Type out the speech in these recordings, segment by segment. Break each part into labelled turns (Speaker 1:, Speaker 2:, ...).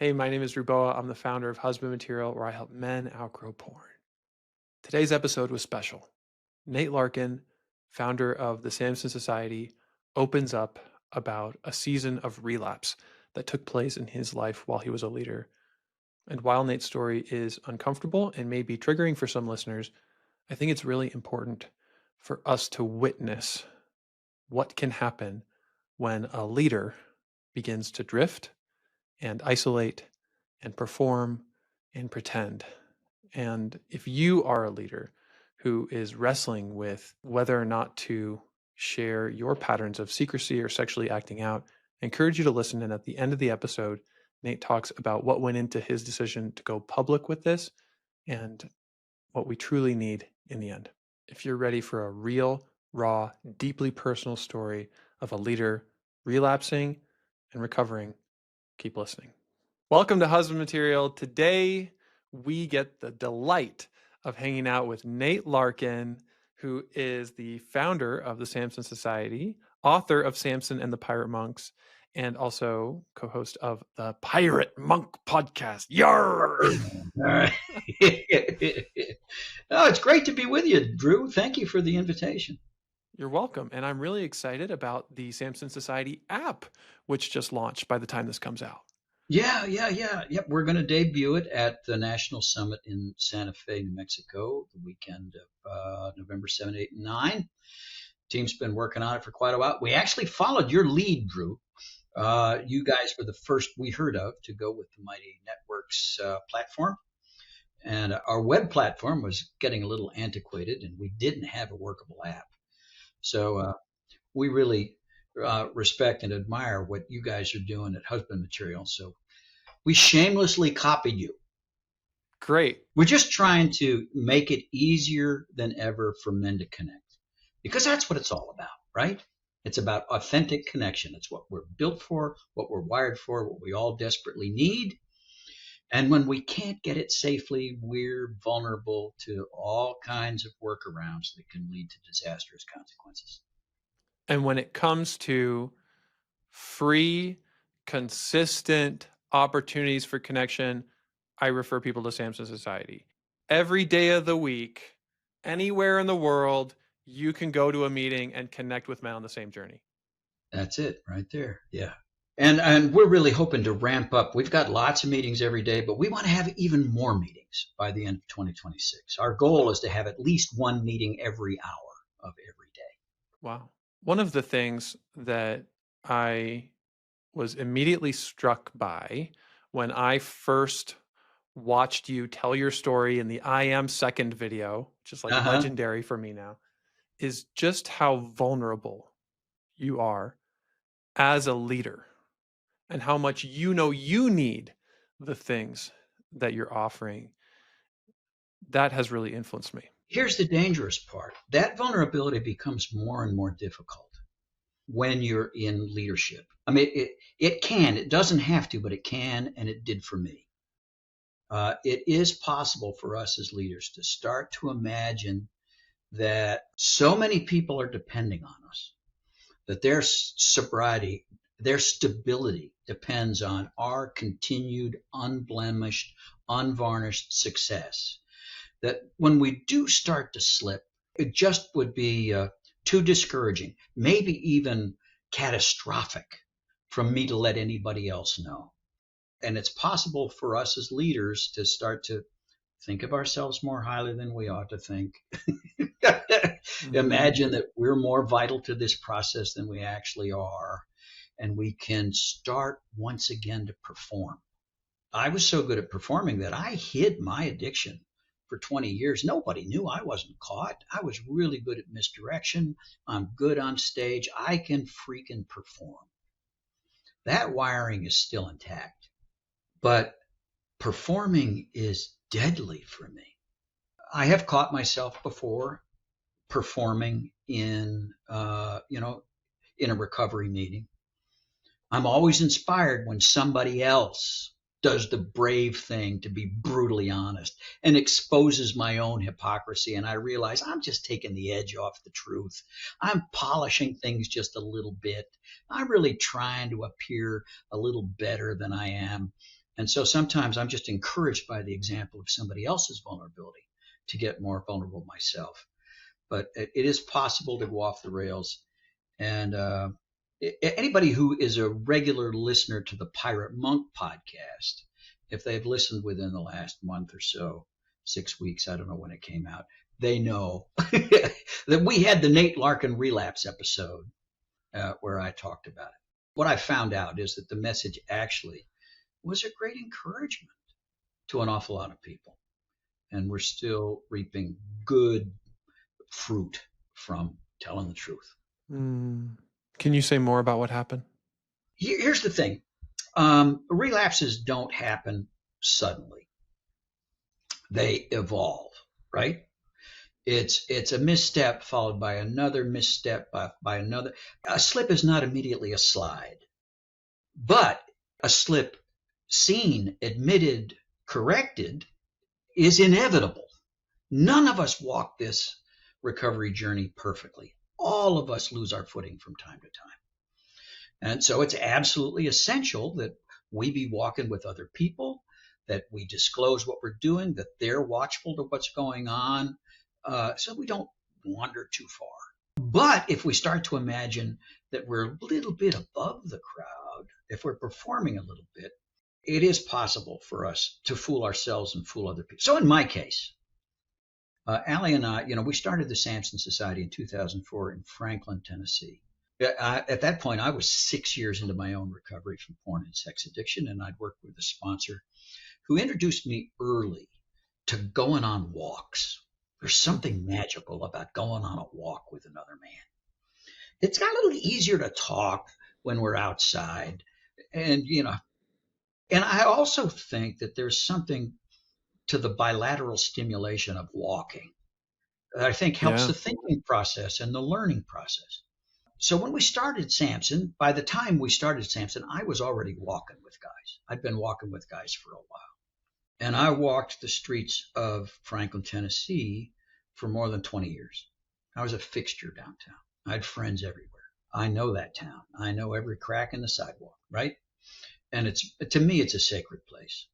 Speaker 1: Hey, my name is Ruboa. I'm the founder of Husband Material, where I help men outgrow porn. Today's episode was special. Nate Larkin, founder of the Samson Society, opens up about a season of relapse that took place in his life while he was a leader. And while Nate's story is uncomfortable and may be triggering for some listeners, I think it's really important for us to witness what can happen when a leader begins to drift and isolate and perform and pretend. And if you are a leader who is wrestling with whether or not to share your patterns of secrecy or sexually acting out, I encourage you to listen. And at the end of the episode, Nate talks about what went into his decision to go public with this and what we truly need in the end. If you're ready for a real, raw, deeply personal story of a leader relapsing and recovering, keep listening. Welcome to Husband Material. Today, we get the delight of hanging out with Nate Larkin, who is the founder of the Samson Society, author of Samson and the Pirate Monks, and also co-host of the Pirate Monk podcast. Yarr!
Speaker 2: All right. Oh, it's great to be with you, Drew. Thank you for the invitation.
Speaker 1: You're welcome. And I'm really excited about the Samson Society app, which just launched by the time this comes out.
Speaker 2: Yeah. Yep, we're going to debut it at the National Summit in Santa Fe, New Mexico, the weekend of November 7, 8, and 9. Team's been working on it for quite a while. We actually followed your lead, Drew. You guys were the first we heard of to go with the Mighty Networks platform. And our web platform was getting a little antiquated, and we didn't have a workable app. So we really respect and admire what you guys are doing at Husband Material. So we shamelessly copied you.
Speaker 1: Great.
Speaker 2: We're just trying to make it easier than ever for men to connect, because that's what it's all about, right? It's about authentic connection. It's what we're built for, what we're wired for, what we all desperately need. And when we can't get it safely, we're vulnerable to all kinds of workarounds that can lead to disastrous consequences.
Speaker 1: And when it comes to free, consistent opportunities for connection, I refer people to Samson Society. Every day of the week, anywhere in the world, you can go to a meeting and connect with men on the same journey.
Speaker 2: That's it right there. Yeah. And we're really hoping to ramp up. We've got lots of meetings every day, but we want to have even more meetings by the end of 2026. Our goal is to have at least one meeting every hour of every day.
Speaker 1: Wow. One of the things that I was immediately struck by when I first watched you tell your story in the I Am Second video, which is like legendary for me now, is just how vulnerable you are as a leader and how much you know you need the things that you're offering. That has really influenced me.
Speaker 2: Here's the dangerous part. That vulnerability becomes more and more difficult when you're in leadership. I mean, it doesn't have to, but it can, and it did for me. It is possible for us as leaders to start to imagine that so many people are depending on us, that their sobriety, their stability depends on our continued, unblemished, unvarnished success. That when we do start to slip, it just would be too discouraging, maybe even catastrophic for me to let anybody else know. And it's possible for us as leaders to start to think of ourselves more highly than we ought to think. Imagine that we're more vital to this process than we actually are. And we can start once again to perform. I was so good at performing that I hid my addiction for 20 years. Nobody knew. I wasn't caught. I was really good at misdirection. I'm good on stage. I can freaking perform. That wiring is still intact. But performing is deadly for me. I have caught myself before performing in a recovery meeting. I'm always inspired when somebody else does the brave thing to be brutally honest and exposes my own hypocrisy. And I realize I'm just taking the edge off the truth. I'm polishing things just a little bit. I'm really trying to appear a little better than I am. And so sometimes I'm just encouraged by the example of somebody else's vulnerability to get more vulnerable myself. But it is possible to go off the rails. And anybody who is a regular listener to the Pirate Monk podcast, if they've listened within the last month or so, 6 weeks, I don't know when it came out, they know that we had the Nate Larkin relapse episode where I talked about it. What I found out is that the message actually was a great encouragement to an awful lot of people. And we're still reaping good fruit from telling the truth.
Speaker 1: Mm. Can you say more about what happened?
Speaker 2: Here's the thing. Relapses don't happen suddenly. They evolve, right? It's a misstep followed by another misstep by another. A slip is not immediately a slide, but a slip seen, admitted, corrected is inevitable. None of us walk this recovery journey perfectly. All of us lose our footing from time to time. And so it's absolutely essential that we be walking with other people, that we disclose what we're doing, that they're watchful to what's going on, so we don't wander too far. But if we start to imagine that we're a little bit above the crowd, if we're performing a little bit, it is possible for us to fool ourselves and fool other people. So in my case, Allie and I, we started the Samson Society in 2004 in Franklin, Tennessee. At that point, I was 6 years into my own recovery from porn and sex addiction, and I'd worked with a sponsor who introduced me early to going on walks. There's something magical about going on a walk with another man. It's got a little easier to talk when we're outside. And I also think that there's something to the bilateral stimulation of walking that I think helps
Speaker 1: Yeah.
Speaker 2: the thinking process and the learning process. So when we started Samson, by the time we started Samson, I was already walking with guys. I'd been walking with guys for a while. And I walked the streets of Franklin, Tennessee for more than 20 years. I was a fixture downtown. I had friends everywhere. I know that town. I know every crack in the sidewalk, right? And to me, it's a sacred place.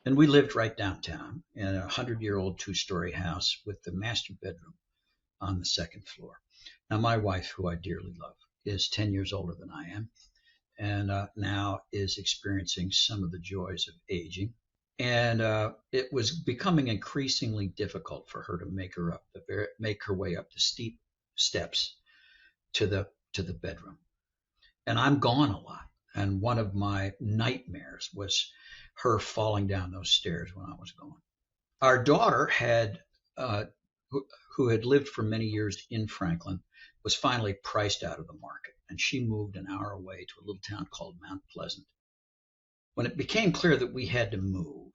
Speaker 2: And we lived right downtown in a 100-year-old 2-story house with the master bedroom on the second floor. Now, my wife, who I dearly love, is 10 years older than I am, and now is experiencing some of the joys of aging. And it was becoming increasingly difficult for her to make her way up the steep steps to the bedroom. And I'm gone a lot. And one of my nightmares was her falling down those stairs when I was going. Our daughter who had lived for many years in Franklin, was finally priced out of the market, and she moved an hour away to a little town called Mount Pleasant. When it became clear that we had to move,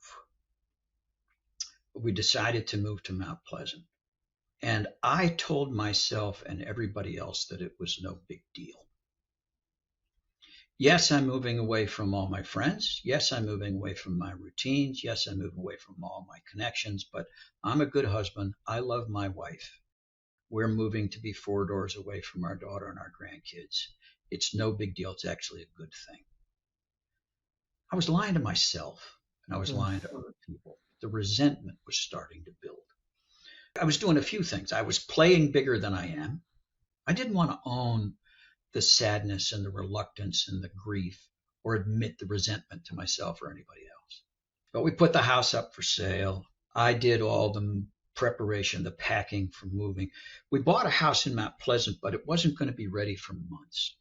Speaker 2: we decided to move to Mount Pleasant. And I told myself and everybody else that it was no big deal. Yes, I'm moving away from all my friends. Yes, I'm moving away from my routines. Yes, I'm moving away from all my connections, but I'm a good husband. I love my wife. We're moving to be 4 doors away from our daughter and our grandkids. It's no big deal. It's actually a good thing. I was lying to myself, and I was lying to other people. The resentment was starting to build. I was doing a few things. I was playing bigger than I am. I didn't want to own the sadness and the reluctance and the grief or admit the resentment to myself or anybody else. But we put the house up for sale. I did all the preparation, the packing for moving. We bought a house in Mount Pleasant, but it wasn't going to be ready for months.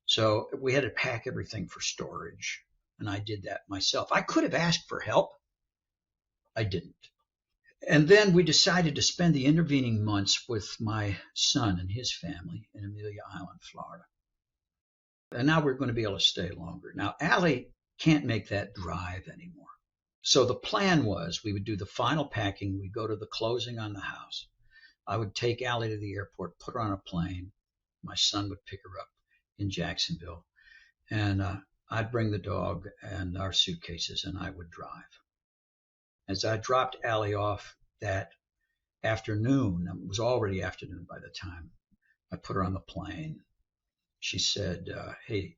Speaker 2: So we had to pack everything for storage, and I did that myself. I could have asked for help. I didn't. And then we decided to spend the intervening months with my son and his family in Amelia Island, Florida. And now we're going to be able to stay longer. Now, Allie can't make that drive anymore. So the plan was we would do the final packing. We'd go to the closing on the house. I would take Allie to the airport, put her on a plane. My son would pick her up in Jacksonville. And I'd bring the dog and our suitcases, and I would drive. As I dropped Allie off that afternoon, it was already afternoon by the time I put her on the plane, she said, hey,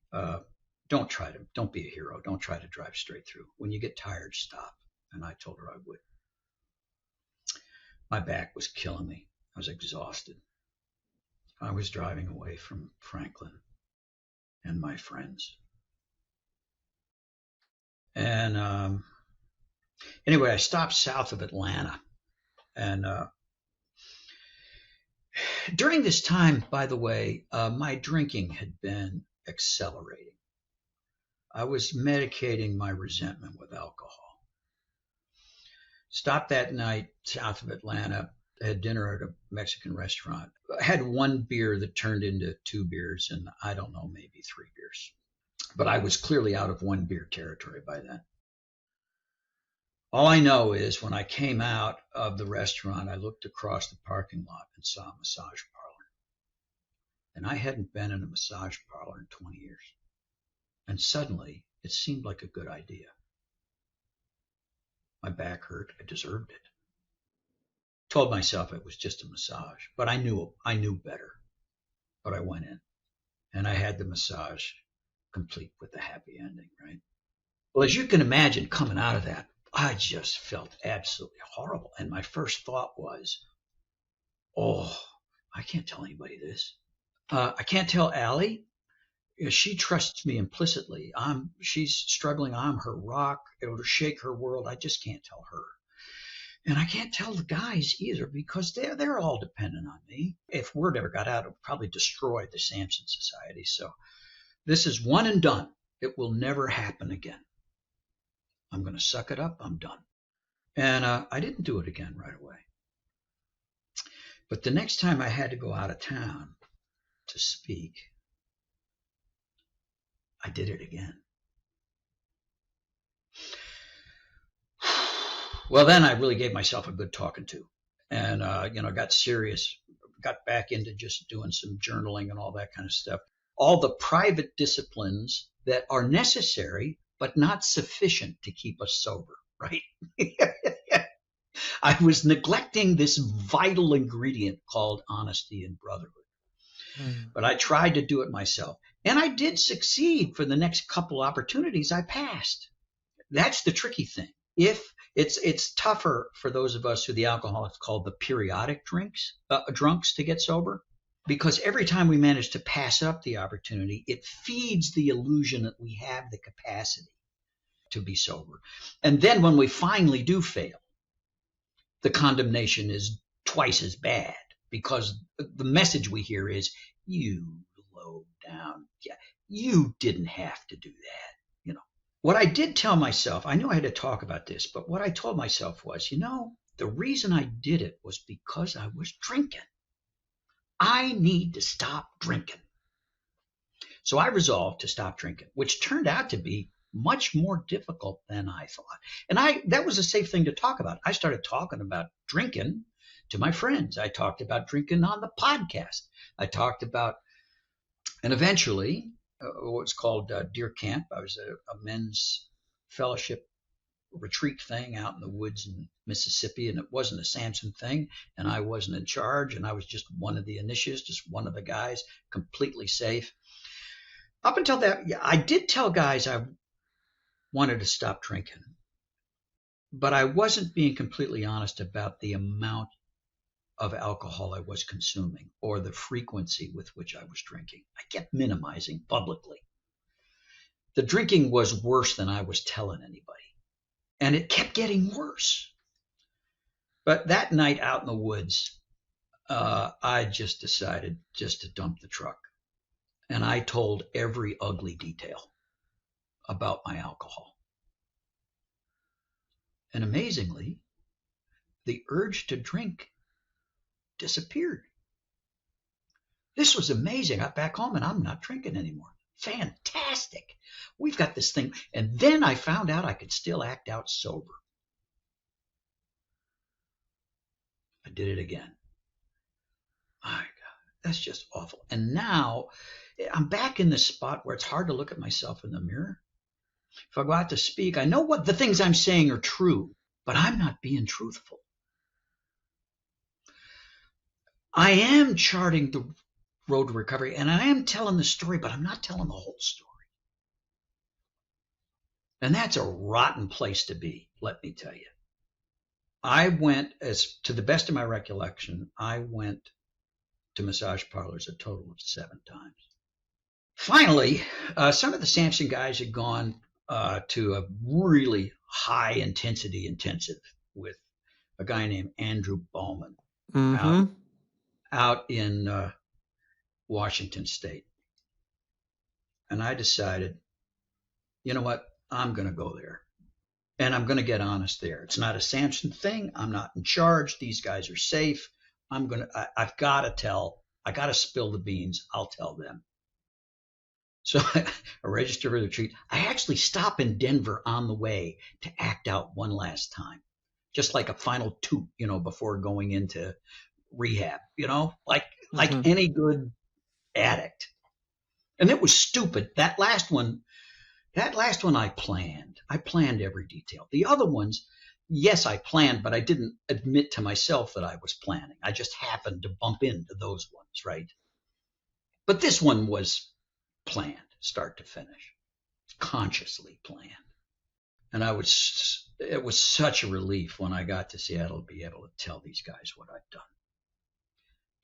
Speaker 2: don't be a hero. Don't try to drive straight through. When you get tired, stop. And I told her I would. My back was killing me. I was exhausted. I was driving away from Franklin and my friends. And anyway, I stopped south of Atlanta. And during this time, by the way, my drinking had been accelerating. I was medicating my resentment with alcohol. Stopped that night south of Atlanta, had dinner at a Mexican restaurant. I had one beer that turned into 2 beers, and I don't know, maybe 3 beers. But I was clearly out of 1 beer territory by then. All I know is when I came out of the restaurant, I looked across the parking lot and saw a massage parlor. And I hadn't been in a massage parlor in 20 years. And suddenly, it seemed like a good idea. My back hurt. I deserved it. Told myself it was just a massage, but I knew better. But I went in, and I had the massage complete with the happy ending, right? Well, as you can imagine, coming out of that, I just felt absolutely horrible. And my first thought was, oh, I can't tell anybody this. I can't tell Allie. She trusts me implicitly. She's struggling. I'm her rock. It'll shake her world. I just can't tell her. And I can't tell the guys either because they're all dependent on me. If word ever got out, it would probably destroy the Samson Society. So this is one and done. It will never happen again. I'm going to suck it up. I'm done. And I didn't do it again right away. But the next time I had to go out of town to speak, I did it again. Well, then I really gave myself a good talking to, and got serious, got back into just doing some journaling and all that kind of stuff. All the private disciplines that are necessary, but not sufficient to keep us sober, right? I was neglecting this vital ingredient called honesty and brotherhood. But I tried to do it myself. And I did succeed for the next couple opportunities I passed. That's the tricky thing. If it's tougher for those of us who the alcoholics call the periodic drunks to get sober, because every time we manage to pass up the opportunity, it feeds the illusion that we have the capacity to be sober. And then when we finally do fail, the condemnation is twice as bad because the message we hear is, you low down. Yeah, you didn't have to do that. What I did tell myself, I knew I had to talk about this, but what I told myself was, the reason I did it was because I was drinking. I need to stop drinking. So I resolved to stop drinking, which turned out to be much more difficult than I thought. And that was a safe thing to talk about. I started talking about drinking to my friends. I talked about drinking on the podcast. I talked about, and eventually, what's called Deer Camp. I was a men's fellowship retreat thing out in the woods in Mississippi, and it wasn't a Samson thing, and I wasn't in charge, and I was just one of the initiates, just one of the guys, completely safe. Up until that, I did tell guys I wanted to stop drinking, but I wasn't being completely honest about the amount of alcohol I was consuming or the frequency with which I was drinking. I kept minimizing publicly. The drinking was worse than I was telling anybody, and it kept getting worse. But that night out in the woods, I just decided just to dump the truck, and I told every ugly detail about my alcohol. And amazingly, the urge to drink disappeared. This was amazing. I got back home and I'm not drinking anymore. Fantastic. We've got this thing. And then I found out I could still act out sober. I did it again. My God, that's just awful. And now I'm back in this spot where it's hard to look at myself in the mirror. If I go out to speak, I know what the things I'm saying are true, but I'm not being truthful. I am charting the road to recovery, and I am telling the story, but I'm not telling the whole story. And that's a rotten place to be, let me tell you. I went, as to the best of my recollection, I went to massage parlors a total of 7 times. Finally, some of the Samson guys had gone to a really high intensity intensive with a guy named Andrew Bowman out
Speaker 1: Mm-hmm.
Speaker 2: out in Washington State. And I decided, you know what? I'm going to go there. And I'm going to get honest there. It's not a Samson thing. I'm not in charge. These guys are safe. I've got to I got to spill the beans. I'll tell them. So I registered for the retreat. I actually stop in Denver on the way to act out one last time, just like a final toot, before going into rehab, like
Speaker 1: Mm-hmm.
Speaker 2: any good addict. And it was stupid. That last one I planned. I planned every detail. The other ones, yes, I planned, but I didn't admit to myself that I was planning. I just happened to bump into those ones, right? But this one was planned, start to finish, consciously planned. And it was such a relief when I got to Seattle to be able to tell these guys what I'd done.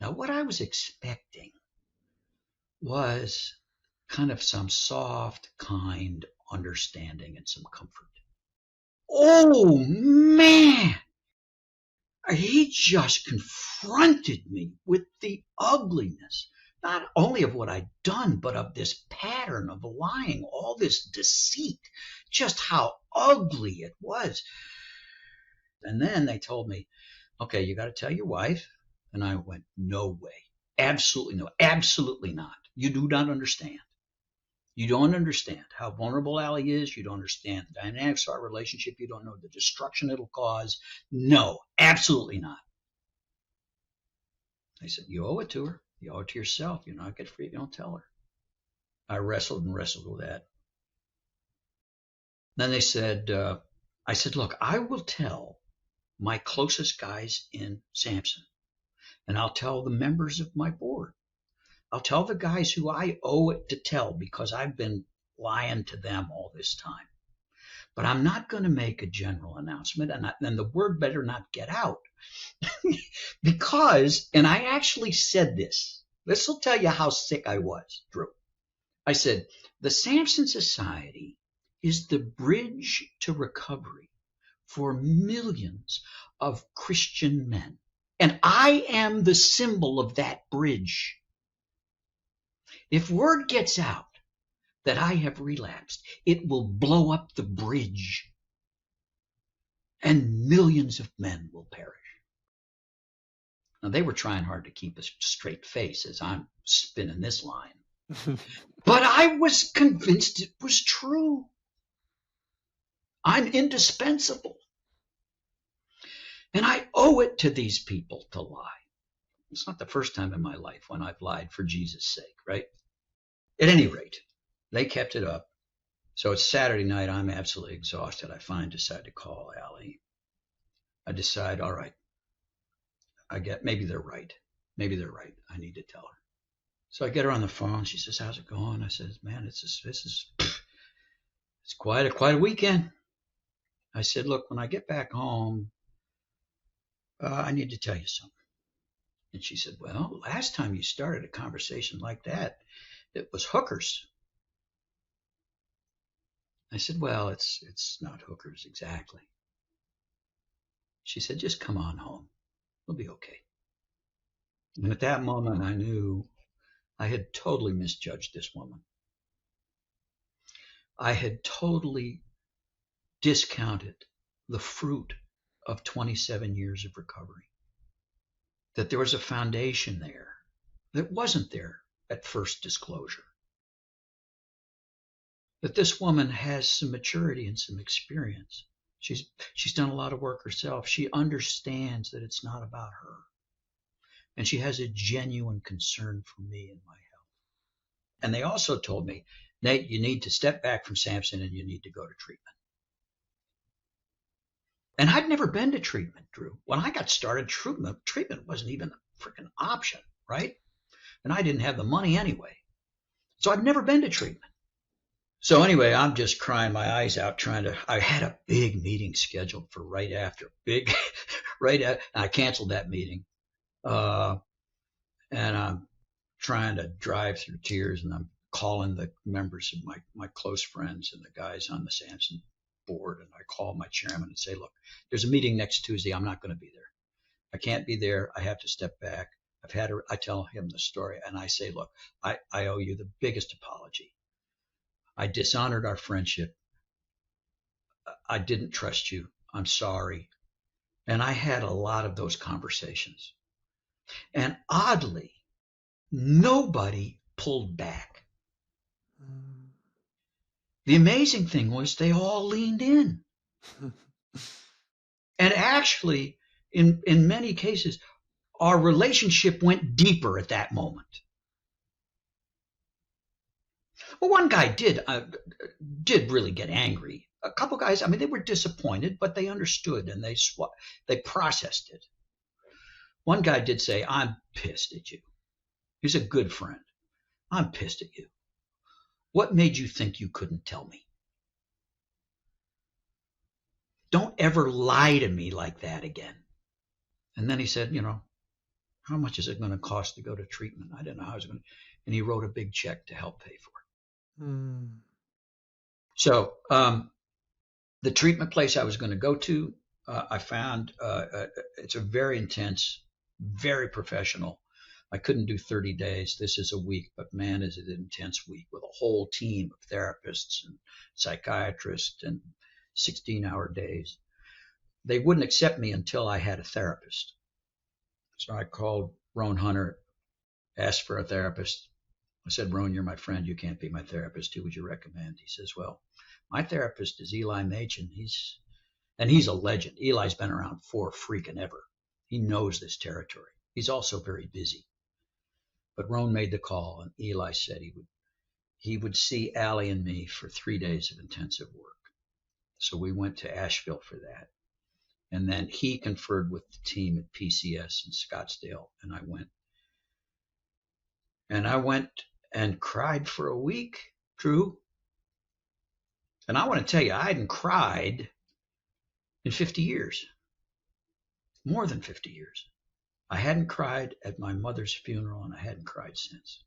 Speaker 2: Now, what I was expecting was kind of some soft, kind understanding and some comfort. Oh, man! He just confronted me with the ugliness, not only of what I'd done, but of this pattern of lying, all this deceit, just how ugly it was. And then they told me, okay, you got to tell your wife. And I went, no way. Absolutely no. Absolutely not. You do not understand. You don't understand how vulnerable Allie is. You don't understand the dynamics of our relationship. You don't know the destruction it'll cause. No, absolutely not. I said, you owe it to her. You owe it to yourself. You're not good for it. You don't tell her. I wrestled and wrestled with that. Then they said, I said, look, I will tell my closest guys in Samson, and I'll tell the members of my board. I'll tell the guys who I owe it to tell because I've been lying to them all this time. But I'm not going to make a general announcement, and the word better not get out. Because, and I actually said this. This will tell you how sick I was, Drew. I said, the Samson Society is the bridge to recovery for millions of Christian men. And I am the symbol of that bridge. If word gets out that I have relapsed, it will blow up the bridge and millions of men will perish. Now, they were trying hard to keep a straight face as I'm spinning this line. But I was convinced it was true. I'm indispensable. And I owe it to these people to lie. It's not the first time in my life when I've lied for Jesus' sake, right? At any rate, they kept it up. So it's Saturday night. I'm absolutely exhausted. I finally decide to call Allie. I decide, all right, maybe they're right. Maybe they're right. I need to tell her. So I get her on the phone. She says, how's it going? I says, man, it's quite a weekend. I said, look, when I get back home, I need to tell you something. And she said, well, last time you started a conversation like that, it was hookers. I said, well, it's not hookers exactly. She said, just come on home. We'll be okay. And at that moment, I knew I had totally misjudged this woman. I had totally discounted the fruit of 27 years of recovery. That there was a foundation there that wasn't there at first disclosure. That this woman has some maturity and some experience. She's done a lot of work herself. She understands that it's not about her. And she has a genuine concern for me and my health. And they also told me, Nate, you need to step back from Samson and you need to go to treatment. And I'd never been to treatment, Drew. When I got started, treatment wasn't even a freaking option, right? And I didn't have the money anyway. So I'd never been to treatment. So anyway, I'm just crying my eyes out I had a big meeting scheduled for right at, I canceled that meeting. Uh, and I'm trying to drive through tears, and I'm calling the members of my close friends and the guys on the Samson board. And I call my chairman and say, look, there's a meeting next Tuesday. I'm not going to be there. I can't be there. I have to step back. I tell him the story and I say, look, I owe you the biggest apology. I dishonored our friendship. I didn't trust you. I'm sorry. And I had a lot of those conversations. And oddly, nobody pulled back. The amazing thing was they all leaned in. And actually, in many cases, our relationship went deeper at that moment. Well, one guy did really get angry. A couple guys, I mean, they were disappointed, but they understood and they processed it. One guy did say, I'm pissed at you. He's a good friend. I'm pissed at you. What made you think you couldn't tell me? Don't ever lie to me like that again. And then he said, how much is it going to cost to go to treatment? I didn't know how I was going to. And he wrote a big check to help pay for it. So the treatment place I was going to go to, I found it's a very intense, very professional. I couldn't do 30 days. This is a week, but man, is it an intense week with a whole team of therapists and psychiatrists and 16-hour days. They wouldn't accept me until I had a therapist. So I called Roan Hunter, asked for a therapist. I said, Roan, you're my friend. You can't be my therapist. Who would you recommend? He says, well, my therapist is Eli Machin. He's a legend. Eli's been around for freaking ever. He knows this territory. He's also very busy. But Roan made the call, and Eli said he would see Allie and me for 3 days of intensive work. So we went to Asheville for that. And then he conferred with the team at PCS in Scottsdale, and I went. And I went and cried for a week, Drew. And I want to tell you, I hadn't cried in 50 years, more than 50 years. I hadn't cried at my mother's funeral, and I hadn't cried since.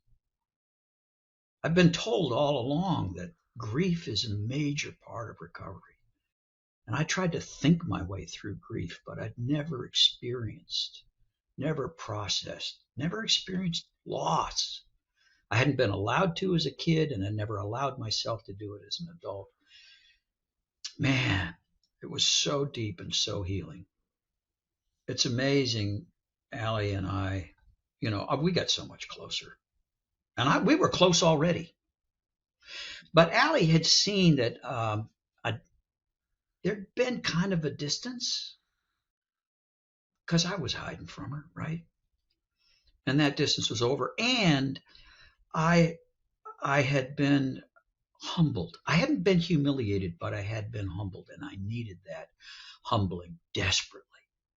Speaker 2: I've been told all along that grief is a major part of recovery. And I tried to think my way through grief, but I'd never experienced, never processed, never experienced loss. I hadn't been allowed to as a kid, and I never allowed myself to do it as an adult. Man, it was so deep and so healing. It's amazing, Allie and I, we got so much closer. And we were close already. But Allie had seen that there'd been kind of a distance because I was hiding from her, right? And that distance was over. And I had been humbled. I hadn't been humiliated, but I had been humbled, and I needed that humbling desperately.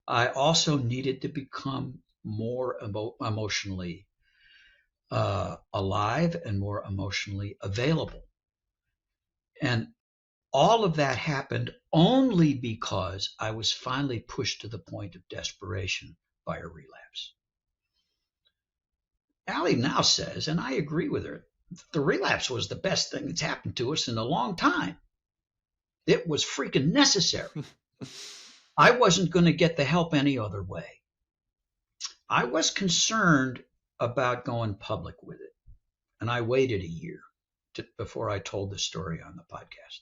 Speaker 2: I also needed to become more emotionally alive and more emotionally available. And all of that happened only because I was finally pushed to the point of desperation by a relapse. Allie now says, and I agree with her, the relapse was the best thing that's happened to us in a long time. It was freaking necessary. I wasn't going to get the help any other way. I was concerned about going public with it, and I waited a year before I told the story on the podcast.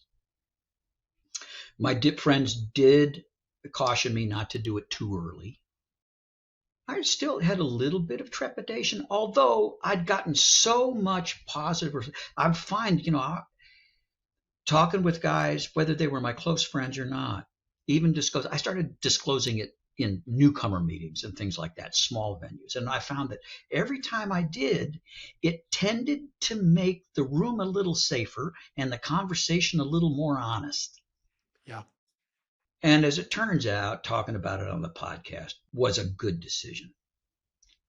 Speaker 2: My friends did caution me not to do it too early. I still had a little bit of trepidation, although I'd gotten so much positive. I find, talking with guys, whether they were my close friends or not, I started disclosing it in newcomer meetings and things like that, small venues. And I found that every time I did, it tended to make the room a little safer and the conversation a little more honest.
Speaker 1: Yeah.
Speaker 2: And as it turns out, talking about it on the podcast was a good decision.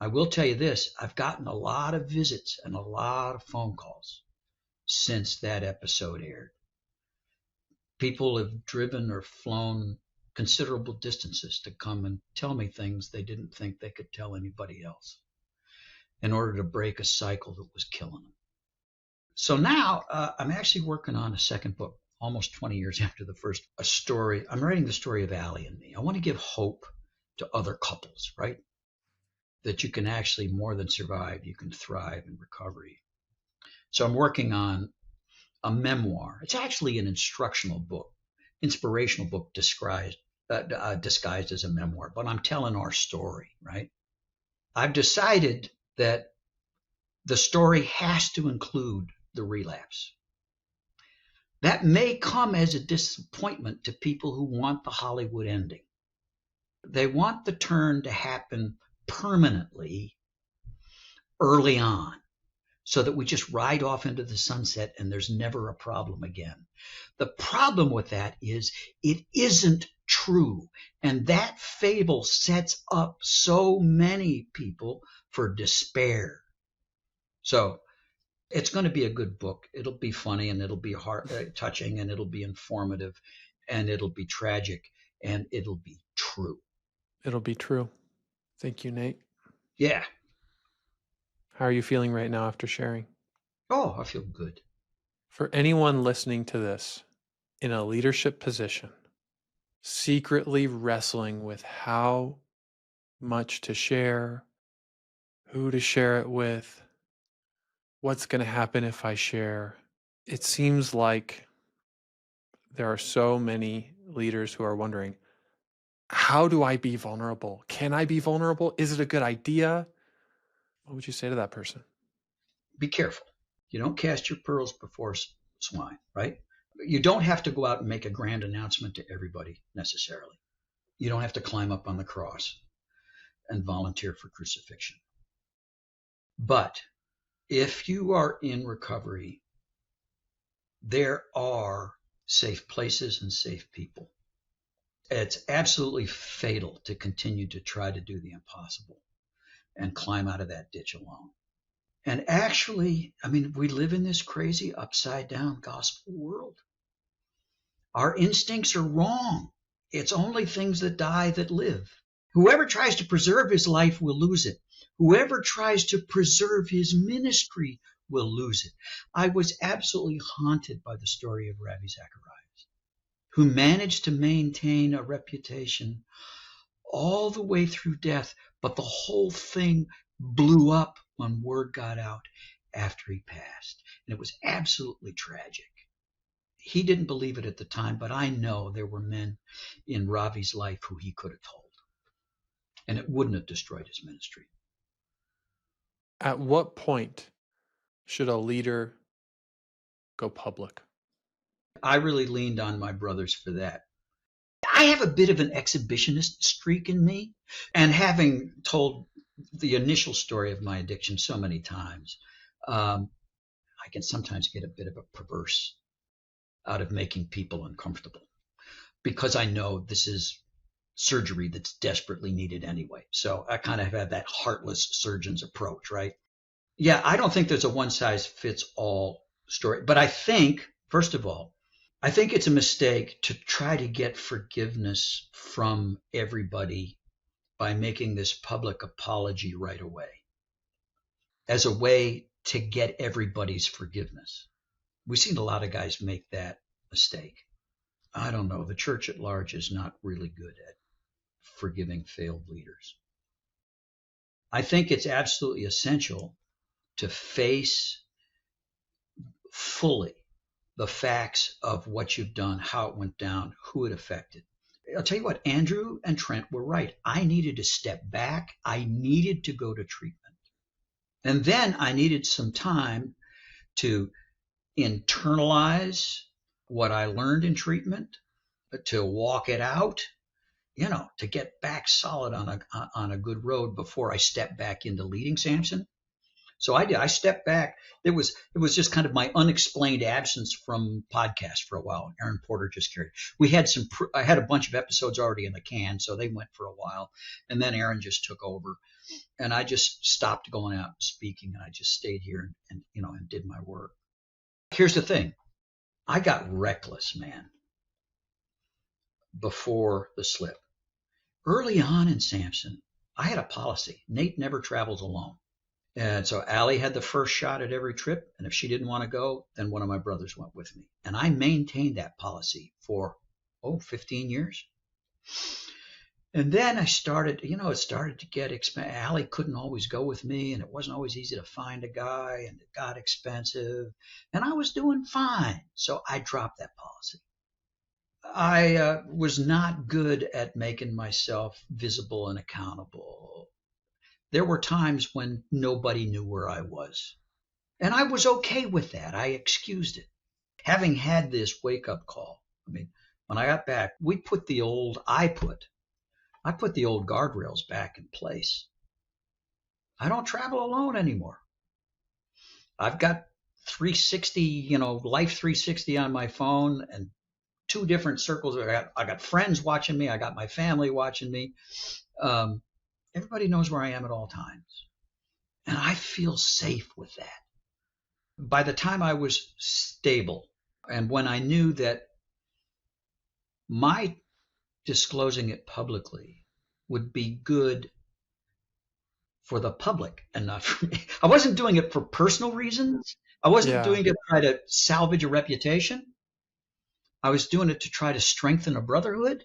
Speaker 2: I will tell you this, I've gotten a lot of visits and a lot of phone calls since that episode aired. People have driven or flown considerable distances to come and tell me things they didn't think they could tell anybody else in order to break a cycle that was killing them. So now I'm actually working on a second book, almost 20 years after the first, a story. I'm writing the story of Allie and me. I want to give hope to other couples, right? That you can actually more than survive, you can thrive in recovery. So I'm working on a memoir. It's actually an instructional book, inspirational book disguised as a memoir, but I'm telling our story, right? I've decided that the story has to include the relapse. That may come as a disappointment to people who want the Hollywood ending. They want the turn to happen permanently early on, so that we just ride off into the sunset and there's never a problem again. The problem with that is it isn't true. And that fable sets up so many people for despair. So it's going to be a good book. It'll be funny and it'll be touching and it'll be informative and it'll be tragic and it'll be true.
Speaker 1: It'll be true. Thank you, Nate.
Speaker 2: Yeah.
Speaker 1: How are you feeling right now after sharing?
Speaker 2: Oh, I feel good.
Speaker 1: For anyone listening to this in a leadership position, secretly wrestling with how much to share, who to share it with, what's going to happen if I share, it seems like there are so many leaders who are wondering, how do I be vulnerable? Can I be vulnerable? Is it a good idea? What would you say to that person?
Speaker 2: Be careful. You don't cast your pearls before swine, right? You don't have to go out and make a grand announcement to everybody necessarily. You don't have to climb up on the cross and volunteer for crucifixion. But if you are in recovery, there are safe places and safe people. It's absolutely fatal to continue to try to do the impossible and climb out of that ditch alone. And actually, I mean, we live in this crazy upside down gospel world. Our instincts are wrong. It's only things that die that live. Whoever tries to preserve his life will lose it. Whoever tries to preserve his ministry will lose it. I was absolutely haunted by the story of Ravi Zacharias, who managed to maintain a reputation all the way through death, but the whole thing blew up when word got out after he passed. And it was absolutely tragic. He didn't believe it at the time, but I know there were men in Ravi's life who he could have told, and it wouldn't have destroyed his ministry.
Speaker 1: At what point should a leader go public?
Speaker 2: I really leaned on my brothers for that. I have a bit of an exhibitionist streak in me, and having told the initial story of my addiction so many times, I can sometimes get a bit of a perverse out of making people uncomfortable, because I know this is surgery that's desperately needed anyway. So I kind of have that heartless surgeon's approach, right? Yeah, I don't think there's a one size fits all story, but I think, first of all, I think it's a mistake to try to get forgiveness from everybody by making this public apology right away as a way to get everybody's forgiveness. We've seen a lot of guys make that mistake. I don't know. The church at large is not really good at forgiving failed leaders. I think it's absolutely essential to face fully the facts of what you've done, how it went down, who it affected. I'll tell you what, Andrew and Trent were right. I needed to step back. I needed to go to treatment. And then I needed some time to internalize what I learned in treatment, to walk it out, to get back solid on a good road before I step back into leading Samson. So I did. I stepped back. It was just kind of my unexplained absence from podcasts for a while. Aaron Porter just carried. I had a bunch of episodes already in the can, so they went for a while, and then Aaron just took over, and I just stopped going out and speaking, and I just stayed here and did my work. Here's the thing. I got reckless, man, before the slip. Early on in Samson, I had a policy. Nate never travels alone. And so Allie had the first shot at every trip. And if she didn't want to go, then one of my brothers went with me. And I maintained that policy for, 15 years. And then I started, it started to get expensive. Allie couldn't always go with me, and it wasn't always easy to find a guy, and it got expensive. And I was doing fine. So I dropped that policy. I was not good at making myself visible and accountable. There were times when nobody knew where I was. And I was okay with that. I excused it. Having had this wake up call, when I got back, I put the old guardrails back in place. I don't travel alone anymore. I've got 360, Life 360 on my phone and two different circles. I got friends watching me. I got my family watching me. Everybody knows where I am at all times. And I feel safe with that. By the time I was stable, and when I knew that my disclosing it publicly would be good for the public and not for me. I wasn't doing it for personal reasons. I wasn't
Speaker 1: Yeah.
Speaker 2: doing it to try to salvage a reputation. I was doing it to try to strengthen a brotherhood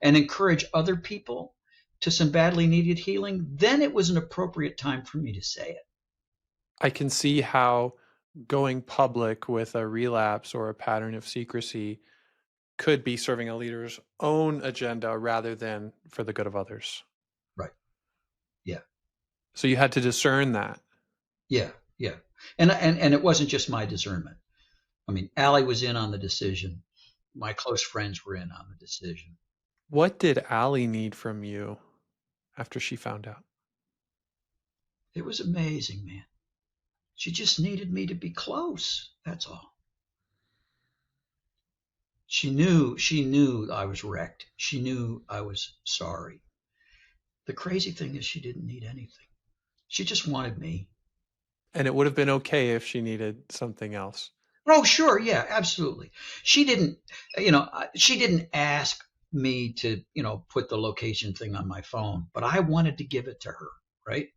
Speaker 2: and encourage other people to some badly needed healing. Then it was an appropriate time for me to say it.
Speaker 1: I can see how going public with a relapse or a pattern of secrecy could be serving a leader's own agenda rather than for the good of others.
Speaker 2: Right. Yeah.
Speaker 1: So you had to discern that.
Speaker 2: Yeah. Yeah. And it wasn't just my discernment. Allie was in on the decision. My close friends were in on the decision.
Speaker 1: What did Allie need from you after she found out?
Speaker 2: It was amazing, man. She just needed me to be close. That's all. She knew I was wrecked. She knew I was sorry. The crazy thing is she didn't need anything. She just wanted me.
Speaker 1: And it would have been okay if she needed something else.
Speaker 2: Oh, sure. Yeah, absolutely. She didn't ask me to, put the location thing on my phone, but I wanted to give it to her, right?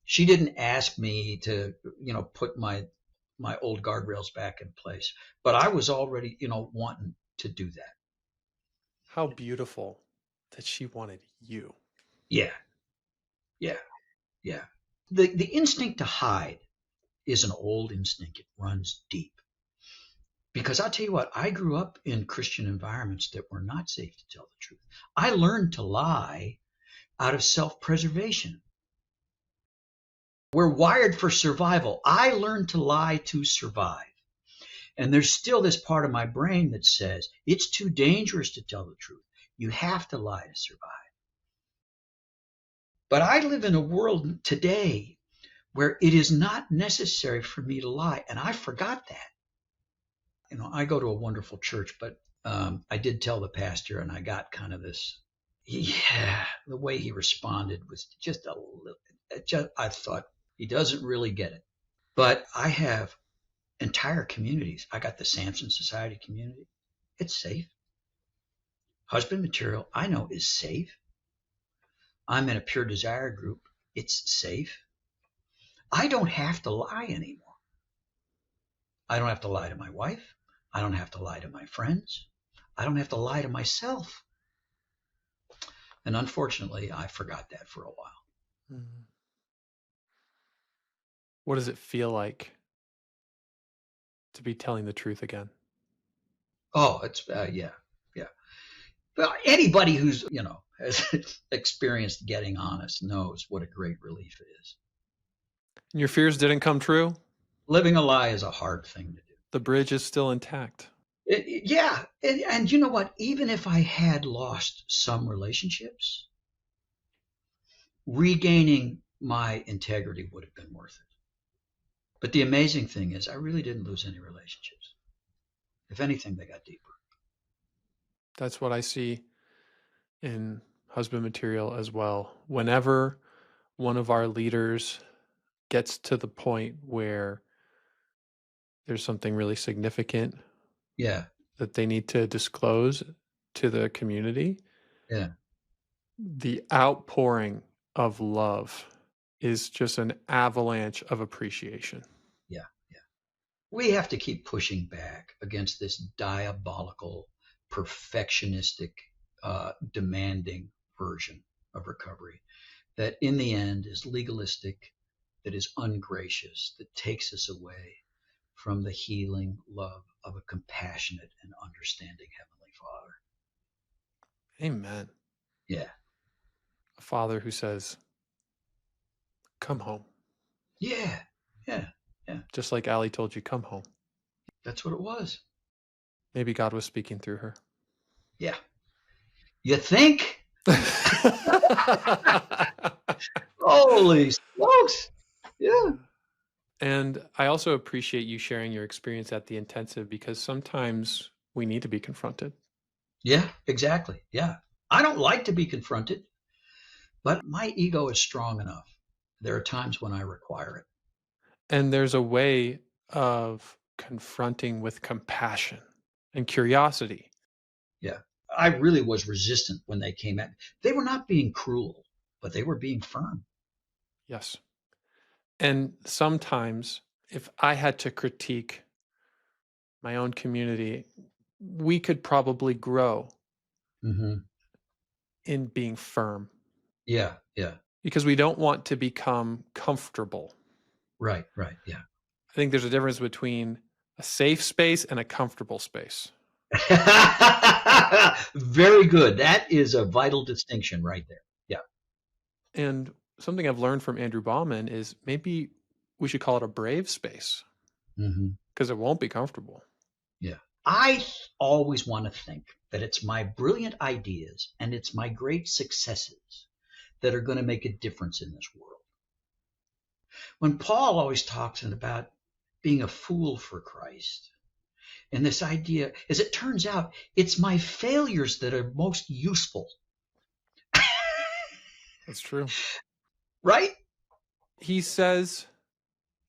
Speaker 2: She didn't ask me to, put my old guardrails back in place, but I was already, wanting to do that.
Speaker 1: How beautiful that she wanted you.
Speaker 2: Yeah, yeah, yeah. The instinct to hide is an old instinct. It runs deep. Because I'll tell you what, I grew up in Christian environments that were not safe to tell the truth. I learned to lie out of self-preservation. We're wired for survival. I learned to lie to survive. And there's still this part of my brain that says it's too dangerous to tell the truth. You have to lie to survive. But I live in a world today where it is not necessary for me to lie. And I forgot that. I go to a wonderful church, but I did tell the pastor, and I got kind of this. Yeah, the way he responded was just a little. I thought he doesn't really get it. But I have entire communities. I got the Samson Society community. It's safe. Husband material, I know, is safe. I'm in a pure desire group. It's safe. I don't have to lie anymore. I don't have to lie to my wife. I don't have to lie to my friends. I don't have to lie to myself. And unfortunately, I forgot that for a while.
Speaker 1: Mm. What does it feel like to be telling the truth again?
Speaker 2: Oh, it's, yeah. Well, anybody who's, has experienced getting honest knows what a great relief it is.
Speaker 1: And your fears didn't come true?
Speaker 2: Living a lie is a hard thing to do.
Speaker 1: The bridge is still intact.
Speaker 2: Yeah. And you know what? Even if I had lost some relationships, regaining my integrity would have been worth it. But the amazing thing is, I really didn't lose any relationships. If anything, they got deeper.
Speaker 1: That's what I see in husband material as well. Whenever one of our leaders gets to the point where there's something really significant
Speaker 2: Yeah,
Speaker 1: that they need to disclose to the community,
Speaker 2: yeah,
Speaker 1: the outpouring of love is just an avalanche of appreciation.
Speaker 2: yeah, yeah. We have to keep pushing back against this diabolical, perfectionistic, demanding version of recovery that in the end is legalistic, that is ungracious, that takes us away from the healing love of a compassionate and understanding Heavenly Father.
Speaker 1: Amen.
Speaker 2: Yeah,
Speaker 1: A father who says, come home.
Speaker 2: yeah, yeah, yeah.
Speaker 1: Just like Allie told you, come home.
Speaker 2: That's what it was.
Speaker 1: Maybe God was speaking through her.
Speaker 2: Yeah. You think? Holy smokes. Yeah.
Speaker 1: And I also appreciate you sharing your experience at the intensive, because sometimes we need to be confronted.
Speaker 2: Yeah, exactly. Yeah. I don't like to be confronted, but my ego is strong enough. There are times when I require it.
Speaker 1: And there's a way of confronting with compassion and curiosity.
Speaker 2: Yeah. I really was resistant when they came at me. They were not being cruel, but they were being firm.
Speaker 1: Yes. And sometimes, if I had to critique my own community, we could probably grow
Speaker 2: Hmm.
Speaker 1: in being firm,
Speaker 2: Yeah, yeah.
Speaker 1: because we don't want to become comfortable.
Speaker 2: Right, right. Yeah.
Speaker 1: I think there's a difference between a safe space and a comfortable space.
Speaker 2: Very good. That is a vital distinction right there. Yeah.
Speaker 1: And something I've learned from Andrew Bauman is maybe we should call it a brave space,
Speaker 2: Hmm.
Speaker 1: because it won't be comfortable.
Speaker 2: Yeah. I always want to think that it's my brilliant ideas and it's my great successes that are going to make a difference in this world. When Paul always talks about being a fool for Christ, and this idea, as it turns out, it's my failures that are most useful,
Speaker 1: That's true.
Speaker 2: right?
Speaker 1: He says,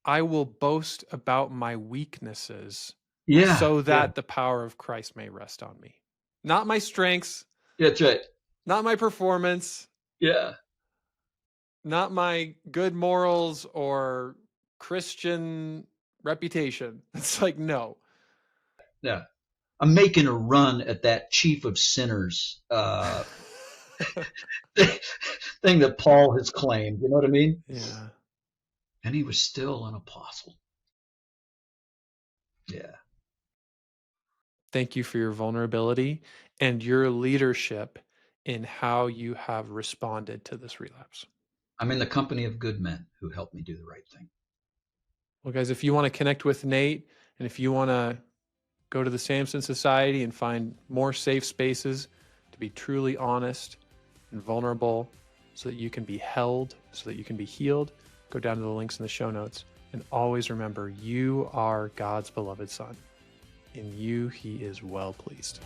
Speaker 1: I will boast about my weaknesses
Speaker 2: Yeah,
Speaker 1: so
Speaker 2: yeah,
Speaker 1: that the power of Christ may rest on me. Not my strengths,
Speaker 2: that's right.
Speaker 1: not my performance,
Speaker 2: Yeah,
Speaker 1: not my good morals or Christian reputation. It's like, no.
Speaker 2: yeah. I'm making a run at that chief of sinners thing that Paul has claimed. You know what I mean?
Speaker 1: Yeah.
Speaker 2: And he was still an apostle. Yeah.
Speaker 1: Thank you for your vulnerability and your leadership in how you have responded to this relapse.
Speaker 2: I'm in the company of good men who helped me do the right thing.
Speaker 1: Well, guys, if you want to connect with Nate, and if you want to go to the Samson Society and find more safe spaces to be truly honest and vulnerable so that you can be held, so that you can be healed, go down to the links in the show notes. And always remember, you are God's beloved son. In you, he is well pleased.